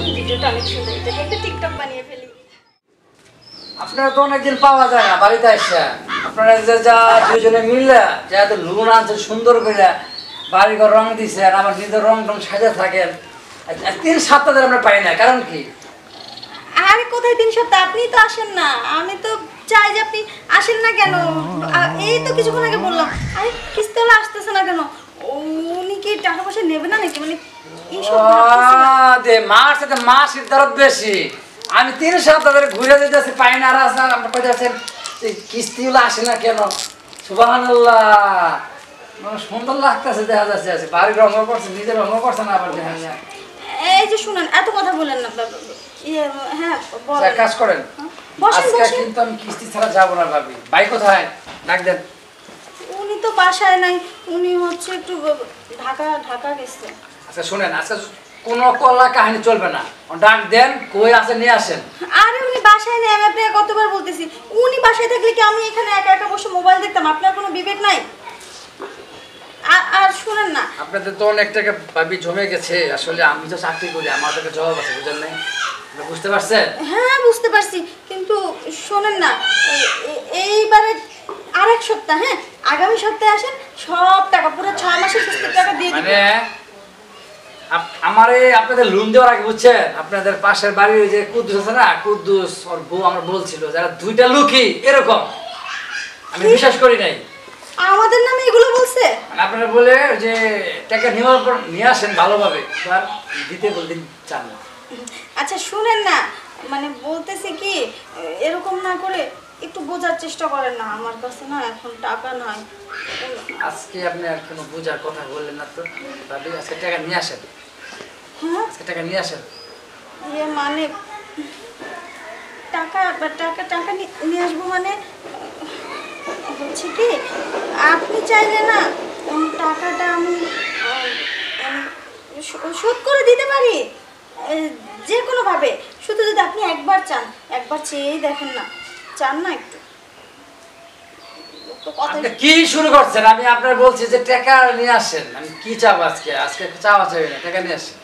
এই ভিডিওটা অনেক সুন্দর, এটাকে একটা টিকটক বানিয়ে ফেলি। আপনারা তো অনেকদিন পাওয়া যায় না বাড়িতে আসছে, আপনারা যে যা দুজনে মিললে যা তো লুন আনছে সুন্দর করে বাড়িঘর রং দিছে আর আমার নিজের রং টং সাজা থাকেন 3 সপ্তাহ ধরে আমরা পাই না, কারণ কি? আরে কোথায় 3 সপ্তাহ, আপনি তো আসেন না। আমি তো চাই যে আপনি আসেন না কেন। এই তো কিছুক্ষণ আগে বললাম। আরে কিস্তিওয়ালা আসতেছে না কেন? উনি কি টাকা পয়সা নেবে না নাকি? মানে এইসব দে মার সাথে মাসের দরদ বেশি। আমি 3 সপ্তাহ ধরে ঘুরে যেতেছি পাই না, আর আমরা কই যাচ্ছেন কিস্তিওয়ালা আসে না কেন? সুবহানাল্লাহ, মানে সুন্দর লাগতেছে, দেখা যাচ্ছে বাড়ির রঙও করছে, নিজের রঙও করছে না আবার দেখা যায়। এই যে শুনেন, এত কথা বলেন না। হ্যাঁ বলেন। কাজ করেন, বসেন আজকে বসেন। কিন্তু আমি কিস্তি ছাড়া যাবো না ভাবি। ভাই কোথায়? ডাক দেন। উনি তো বাসায় নাই, উনি হচ্ছে একটু ঢাকা গেছে। আচ্ছা শুনেন, আজকে কোনো কলা কাহিনী চলবে না, ডাক দেন, কই আছে নিয়ে আসেন। আরে উনি বাসায় নেই, আমি আপনাকে কতবার বলতেছি। উনি বাসায় থাকলে কি আমি এখানে একা একা বসে মোবাইল দেখতাম? আপনার কোনো বিবেক নাই? আর শুনেন না, আপনাদের তো অনেক টাকা ভাবি জমে গেছে, আসলে আমি তো চাকরি করি, আমার টাকা জবাব আছে, বুঝলেন নাই? বুঝতে পারছেন? হ্যাঁ বুঝতে পারছি, কিন্তু শোনেন না, এইবারে আরেক সপ্তাহ, হ্যাঁ আগামী সপ্তাহে আসেন, সব টাকা পুরো 6 মাসের কিস্তির টাকা দিয়ে দিবেন। মানে আমারে আপনাদের লোন দেওয়ার আগে বুঝছেন, আপনাদের পাশের বাড়ির ওই যে কুদ্দুস আছে না, কুদ্দুস ওর বউ আমার বলছিল যারা 2টা লুকি এরকম, আমি বিশ্বাস করি নাই। আমাদের নামে এগুলো বলছে? মানে আপনারা বলে যে টাকা নেওয়ার পর নিয়ে আসেন ভালোভাবে, আর দিতে বলতেন চান না। আচ্ছা শুনেন না, মানে বলতেছি কি, এরকম না করে একটু বোঝার চেষ্টা করেন না। আমার কাছে না এখন টাকা নাই। আজকে আপনি আর কোনো বোঝার কথা বললেন না তো ভাবি, আজকে টাকা নিয়ে আসেন। হ্যাঁ আজকে টাকা নিয়ে আসেন। মানে টাকা টাকা নিয়ে আসবো মানে হচ্ছে কি, আপনি চাইলে না টাকাটা আমি শোধ করে দিতে পারি যে কোনোভাবে। শুধু যদি আপনি একবার চান, একবার চেয়েই দেখেন না। চান না একটু? আপনি কি শুরু করছেন? আমি আপনার বলছি যে টাকা নিয়ে আসেন, আমি কি চাবো আজকে? আজকে চাওয়া চাই না, টাকা নিয়ে আসেন।